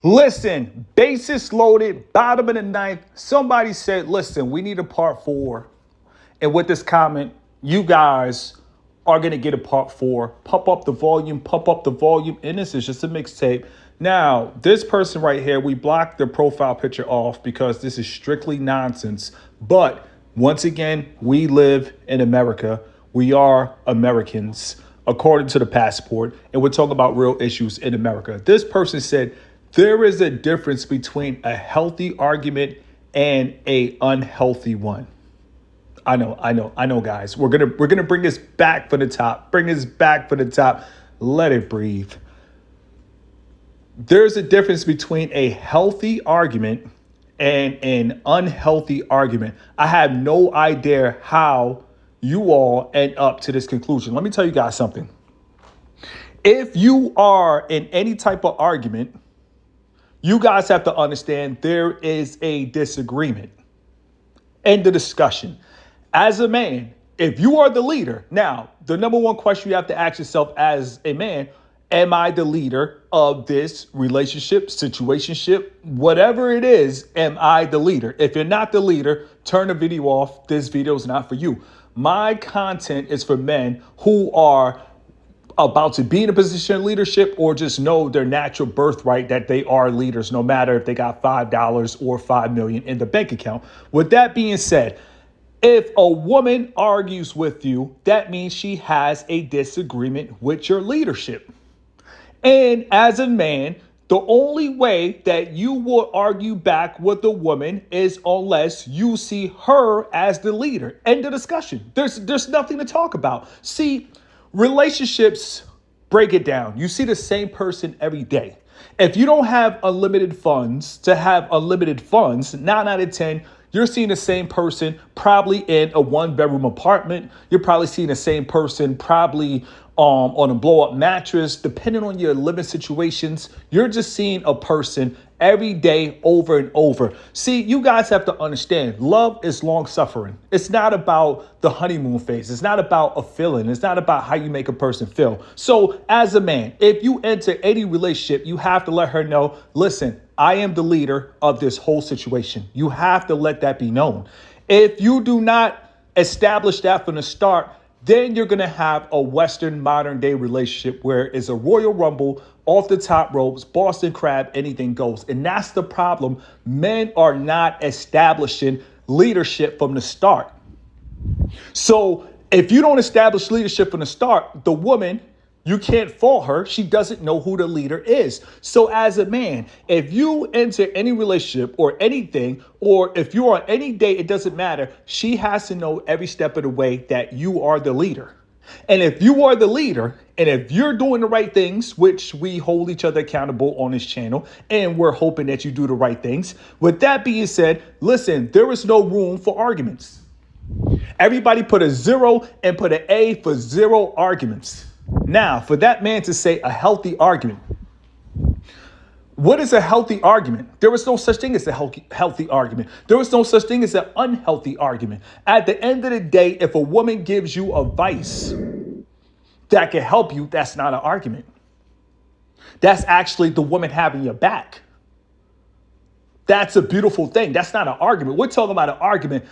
Listen, bases loaded, bottom of the ninth. Somebody said, listen, we need a part four. And with this comment, you guys are going to get a part four. Pump up the volume, pump up the volume. And this is just a mixtape. Now, this person right here, we blocked their profile picture off because this is strictly nonsense. But once again, we live in America. We are Americans, according to the passport. And we're talking about real issues in America. This person said, there is a difference between a healthy argument and a unhealthy one. I know, guys. We're gonna bring this back for the top. Bring this back for the top. Let it breathe. There's a difference between a healthy argument and an unhealthy argument. I have no idea how you all end up to this conclusion. Let me tell you guys something. If you are in any type of argument, you guys have to understand there is a disagreement. End of discussion. As a man, if you are the leader, now, the number one question you have to ask yourself as a man, am I the leader of this relationship, situationship, whatever it is, am I the leader? If you're not the leader, turn the video off. This video is not for you. My content is for men who are about to be in a position of leadership or just know their natural birthright that they are leaders, no matter if they got $5 or $5 million in the bank account. With that being said, if a woman argues with you, that means she has a disagreement with your leadership. And as a man, the only way that you will argue back with a woman is unless you see her as the leader. End of discussion. There's nothing to talk about. See, relationships, break it down. You see the same person every day. If you don't have unlimited funds to have unlimited funds, 9 out of 10, you're seeing the same person probably in a 1-bedroom apartment. You're probably seeing the same person probably on a blow-up mattress. Depending on your living situations, you're just seeing a person every day over and over. See, you guys have to understand, love is long-suffering. It's not about the honeymoon phase. It's not about a feeling. It's not about how you make a person feel. So as a man, if you enter any relationship, you have to let her know, listen, I am the leader of this whole situation. You have to let that be known. If you do not establish that from the start, then you're going to have a Western modern day relationship where it's a Royal Rumble, off the top ropes, Boston Crab, anything goes. And that's the problem. Men are not establishing leadership from the start. So if you don't establish leadership from the start, the woman, you can't fault her. She doesn't know who the leader is. So as a man, if you enter any relationship or anything, or if you're on any date, it doesn't matter. She has to know every step of the way that you are the leader. And if you are the leader, and if you're doing the right things, which we hold each other accountable on this channel, and we're hoping that you do the right things. With that being said, listen, there is no room for arguments. Everybody put a 0 and put an A for 0 arguments. Now, for that man to say a healthy argument, what is a healthy argument? There is no such thing as a healthy argument. There is no such thing as an unhealthy argument. At the end of the day, if a woman gives you advice that can help you, that's not an argument. That's actually the woman having your back. That's a beautiful thing. That's not an argument. We're talking about an argument.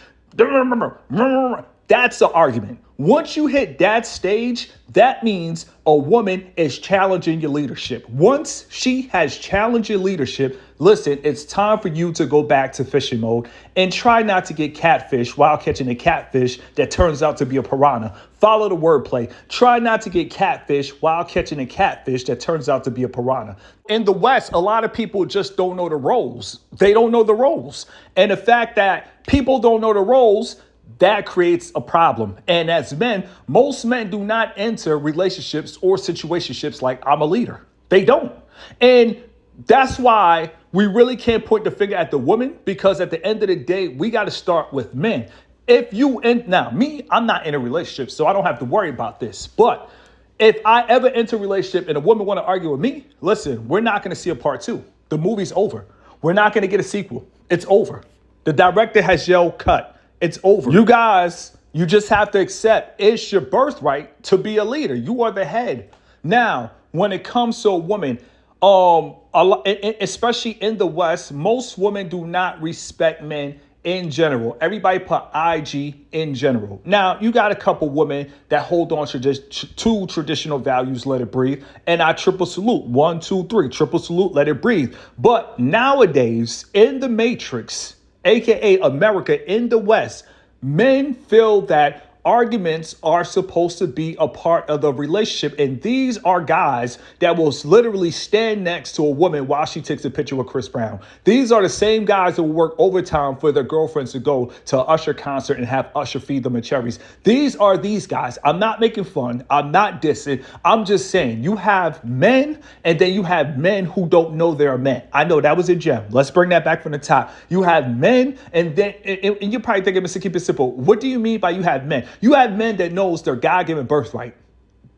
That's an argument. Once you hit that stage, that means a woman is challenging your leadership. Once she has challenged your leadership, listen, it's time for you to go back to fishing mode and try not to get catfish while catching a catfish that turns out to be a piranha. Follow the wordplay. Try not to get catfish while catching a catfish that turns out to be a piranha. In the West, a lot of people just don't know the roles. They don't know the roles. And the fact that people don't know the roles, that creates a problem. And as men, most men do not enter relationships or situationships like I'm a leader. They don't. And that's why we really can't point the finger at the woman, because at the end of the day, we got to start with men. If you, now me, I'm not in a relationship, so I don't have to worry about this. But if I ever enter a relationship and a woman want to argue with me, listen, we're not going to see a part 2. The movie's over. We're not going to get a sequel. It's over. The director has yelled cut. It's over. You guys, you just have to accept it's your birthright to be a leader. You are the head. Now, when it comes to a woman, Especially in the West, most women do not respect men in general. Everybody put IG in general. Now, you got a couple women that hold on to traditional values, let it breathe. And I triple salute. 1, 2, 3, triple salute, let it breathe. But nowadays, in the Matrix, aka America, in the West, men feel that arguments are supposed to be a part of the relationship. And these are guys that will literally stand next to a woman while she takes a picture with Chris Brown. These are the same guys that will work overtime for their girlfriends to go to an Usher concert and have Usher feed them with cherries. These are these guys. I'm not making fun. I'm not dissing. I'm just saying you have men and then you have men who don't know they're men. I know that was a gem. Let's bring that back from the top. You have men and then, and you're probably thinking, Mr. Keep It Simple, what do you mean by you have men? You have men that knows their God-given birthright.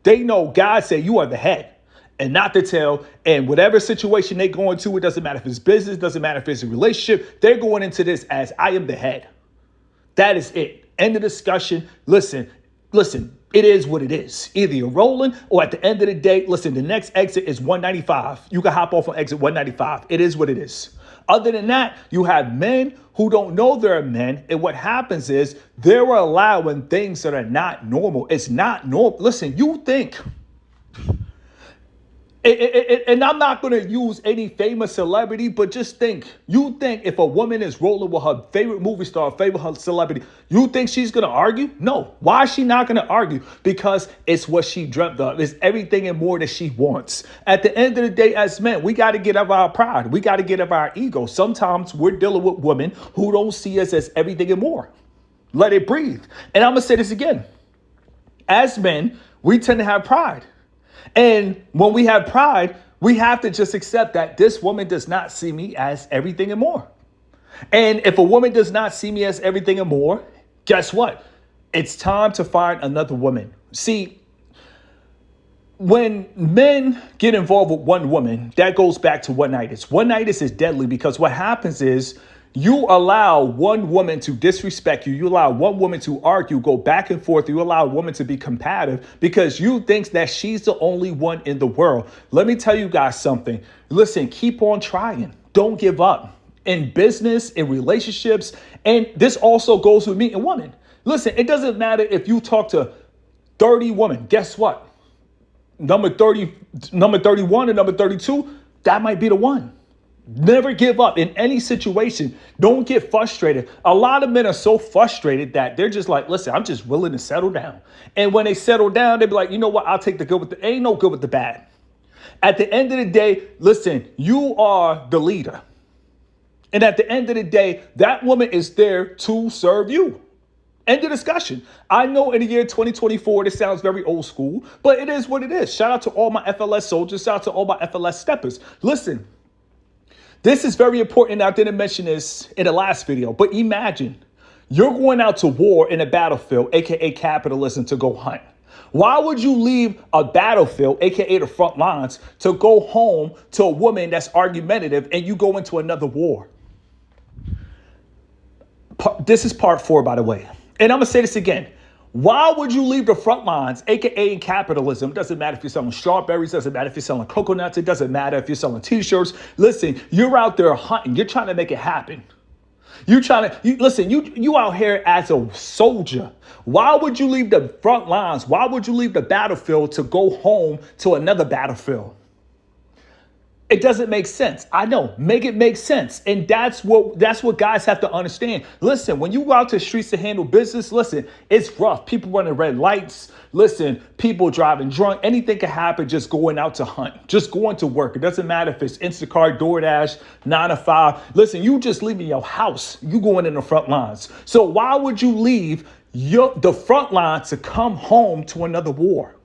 They know God said you are the head and not the tail. And whatever situation they go into, it doesn't matter if it's business, doesn't matter if it's a relationship. They're going into this as I am the head. That is it. End of discussion. Listen, it is what it is. Either you're rolling or at the end of the day, listen, the next exit is 195. You can hop off on exit 195. It is what it is. Other than that, you have men who don't know they're men. And what happens is they're allowing things that are not normal. It's not normal. Listen, you think, and I'm not going to use any famous celebrity, but just think, you think if a woman is rolling with her favorite movie star, favorite celebrity, you think she's going to argue? No. Why is she not going to argue? Because it's what she dreamt of. It's everything and more that she wants. At the end of the day, as men, we got to get over our pride. We got to get over our ego. Sometimes we're dealing with women who don't see us as everything and more. Let it breathe. And I'm going to say this again. As men, we tend to have pride. And when we have pride, we have to just accept that this woman does not see me as everything and more. And if a woman does not see me as everything and more, guess what? It's time to find another woman. See, when men get involved with one woman, that goes back to one-nighters. One-nighters is deadly because what happens is you allow one woman to disrespect you. You allow one woman to argue, go back and forth. You allow a woman to be combative because you think that she's the only one in the world. Let me tell you guys something. Listen, keep on trying. Don't give up. In business, in relationships, and this also goes with meeting women. Listen, it doesn't matter if you talk to 30 women. Guess what? Number 31 and number 32, that might be the one. Never give up in any situation. Don't get frustrated. A lot of men are so frustrated that they're just like, listen, I'm just willing to settle down. And when they settle down, they be like, you know what? I'll take the good with the, ain't no good with the bad. At the end of the day, listen, you are the leader. And at the end of the day, that woman is there to serve you. End of discussion. I know in the year 2024, this sounds very old school, but it is what it is. Shout out to all my FLS soldiers. Shout out to all my FLS steppers. Listen. This is very important. I didn't mention this in the last video, but imagine you're going out to war in a battlefield, aka capitalism, to go hunt. Why would you leave a battlefield, aka the front lines, to go home to a woman that's argumentative and you go into another war? This is part 4, by the way. And I'm going to say this again. Why would you leave the front lines, aka in capitalism? Doesn't matter if you're selling strawberries, doesn't matter if you're selling coconuts, it doesn't matter if you're selling t-shirts. Listen, you're out there hunting, you're trying to make it happen. You out here as a soldier. Why would you leave the front lines? Why would you leave the battlefield to go home to another battlefield? It doesn't make sense. I know. Make it make sense. And that's what guys have to understand. Listen, when you go out to the streets to handle business, listen, it's rough. People running red lights. Listen, people driving drunk. Anything can happen just going out to hunt. Just going to work. It doesn't matter if it's Instacart, DoorDash, 9 to 5. Listen, you just leaving your house. You going in the front lines. So why would you leave the front line to come home to another war?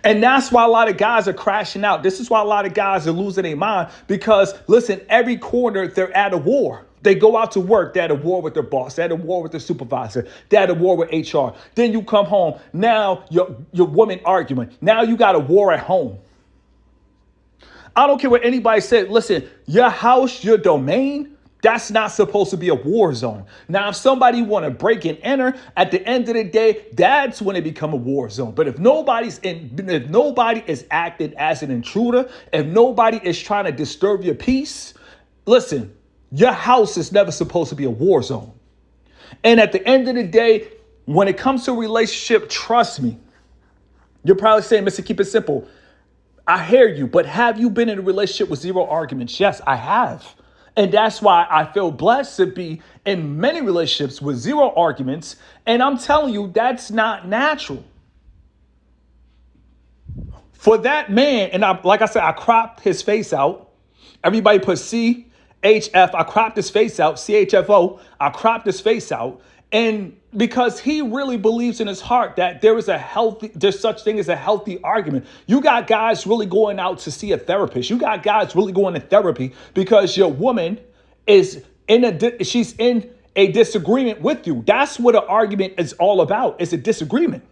And that's why a lot of guys are crashing out. This is why a lot of guys are losing their mind because, listen, every corner they're at a war. They go out to work. They're at a war with their boss. They're at a war with their supervisor. They're at a war with HR. Then you come home. Now your woman arguing. Now you got a war at home. I don't care what anybody said. Listen, your house, your domain, That's not supposed to be a war zone. Now, if somebody want to break and enter, at the end of the day, that's when it become a war zone. But if nobody is acting as an intruder, if nobody is trying to disturb your peace, listen, your house is never supposed to be a war zone. And at the end of the day, when it comes to a relationship, trust me, you're probably saying, Mr. Keep It Simple, I hear you, but have you been in a relationship with zero arguments? Yes, I have. And that's why I feel blessed to be in many relationships with zero arguments. And I'm telling you, that's not natural. For that man, and like I said, I cropped his face out. Everybody put CHF. I cropped his face out. CHFO. I cropped his face out. And because he really believes in his heart that there's such thing as a healthy argument. You got guys really going out to see a therapist. You got guys really going to therapy because your woman is she's in a disagreement with you. That's what an argument is all about. It's a disagreement.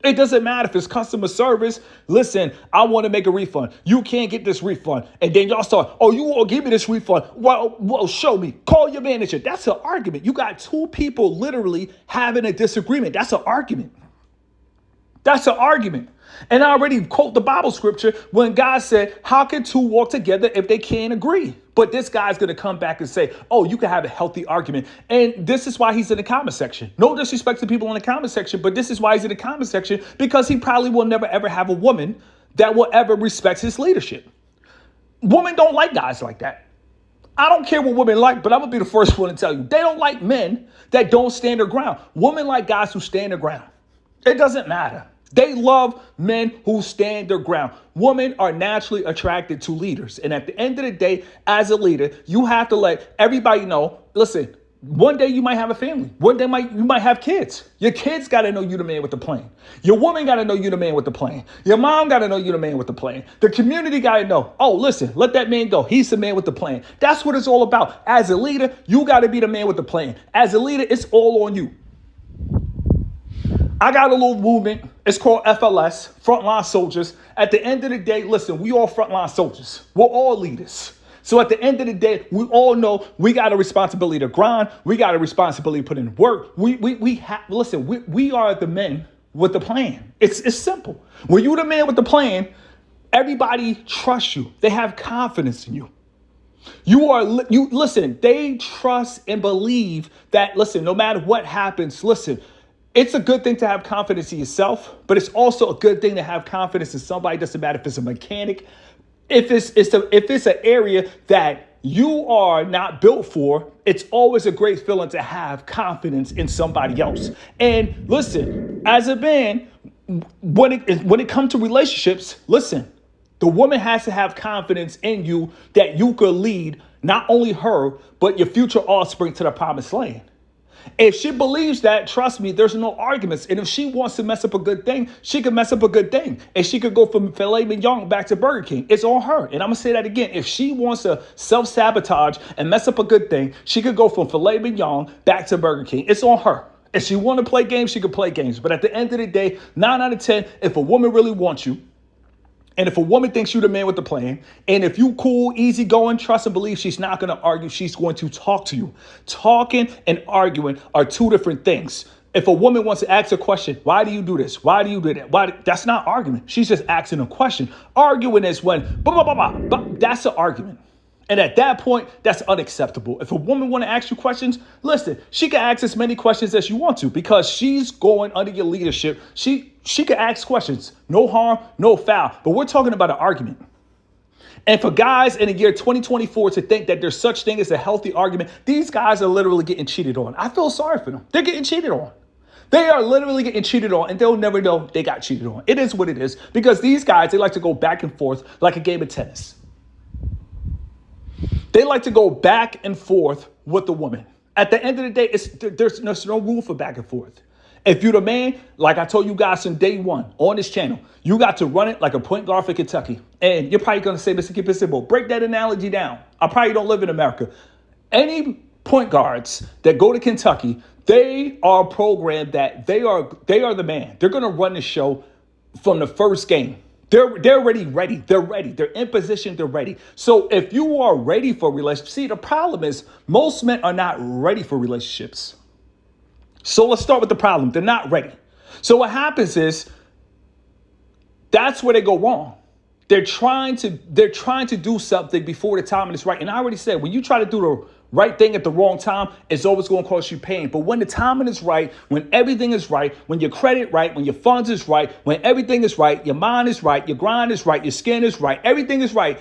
It doesn't matter if it's customer service. Listen, I want to make a refund. You can't get this refund. And then y'all start, oh, you won't give me this refund. Well, show me. Call your manager. That's an argument. You got two people literally having a disagreement. That's an argument. That's an argument. And I already quote the Bible scripture when God said, how can two walk together if they can't agree? But this guy's going to come back and say, oh, you can have a healthy argument. And this is why he's in the comment section. No disrespect to people in the comment section, but this is why he's in the comment section, because he probably will never, ever have a woman that will ever respect his leadership. Women don't like guys like that. I don't care what women like, but I'm going to be the first one to tell you, they don't like men that don't stand their ground. Women like guys who stand their ground. It doesn't matter. They love men who stand their ground. Women are naturally attracted to leaders. And at the end of the day, as a leader, you have to let everybody know, listen, one day you might have a family. One day you might have kids. Your kids got to know you the man with the plan. Your woman got to know you the man with the plan. Your mom got to know you the man with the plan. The community got to know, oh, listen, let that man go. He's the man with the plan. That's what it's all about. As a leader, you got to be the man with the plan. As a leader, it's all on you. I got a little movement. It's called FLS, Frontline Soldiers. At the end of the day, listen, we all frontline soldiers. We're all leaders. So at the end of the day, we all know we got a responsibility to grind. We got a responsibility to put in work. We are the men with the plan. It's simple. When you're the man with the plan, everybody trusts you. They have confidence in you. They trust and believe that, listen, no matter what happens, listen, it's a good thing to have confidence in yourself, but it's also a good thing to have confidence in somebody. It doesn't matter if it's a mechanic, if it's an area that you are not built for. It's always a great feeling to have confidence in somebody else. And listen, as a man, when it comes to relationships, listen, the woman has to have confidence in you that you could lead not only her, but your future offspring to the promised land. If she believes that, trust me, there's no arguments. And if she wants to mess up a good thing, she can mess up a good thing. And she could go from filet mignon back to Burger King. It's on her. And I'm going to say that again. If she wants to self-sabotage and mess up a good thing, she could go from filet mignon back to Burger King. It's on her. If she want to play games, she could play games. But at the end of the day, 9 out of 10, if a woman really wants you, and if a woman thinks you're the man with the plan, and if you cool, easy going, trust and believe, she's not going to argue. She's going to talk to you. Talking and arguing are two different things. If a woman wants to ask a question, why do you do this? Why do you do that? That's not argument. She's just asking a question. Arguing is when, that's an argument. And at that point, that's unacceptable. If a woman want to ask you questions, listen, she can ask as many questions as you want to because she's going under your leadership. She can ask questions. No harm, no foul. But we're talking about an argument. And for guys in the year 2024 to think that there's such thing as a healthy argument, these guys are literally getting cheated on. I feel sorry for them. They're getting cheated on. They are literally getting cheated on, and they'll never know they got cheated on. It is what it is because these guys, they like to go back and forth like a game of tennis. They like to go back and forth with the woman. At the end of the day, there's no room for back and forth. If you're the man, like I told you guys from day one on this channel, you got to run it like a point guard for Kentucky. And you're probably going to say, Mr. Keep It Simple, break that analogy down. I probably don't live in America. Any point guards that go to Kentucky, they are programmed that they are the man. They're going to run the show from the first game. They're already ready. They're ready. They're in position. They're ready. So if you are ready for a relationship, see, the problem is most men are not ready for relationships. So let's start with the problem. They're not ready. So what happens is that's where they go wrong. They're trying to do something before the timing is right. And I already said, when you try to do the right thing at the wrong time, it's always going to cause you pain. But when the timing is right, when everything is right, when your credit right, when your funds is right, when everything is right, your mind is right, your grind is right, your skin is right, everything is right,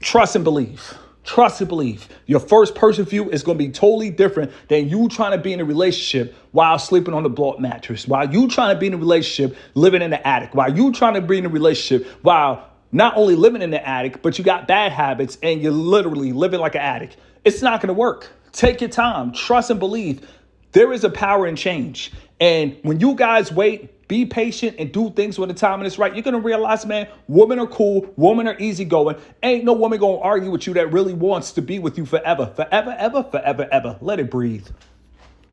trust and believe. Trust and believe. Your first person view is going to be totally different than you trying to be in a relationship while sleeping on the block mattress, while you trying to be in a relationship living in the attic, while you trying to be in a relationship while not only living in the attic, but you got bad habits and you're literally living like an addict. It's not going to work. Take your time. Trust and believe. There is a power in change. And when you guys wait, be patient and do things when the timing is right, you're going to realize, man, women are cool. Women are easygoing. Ain't no woman going to argue with you that really wants to be with you forever, forever, ever, forever, ever. Let it breathe.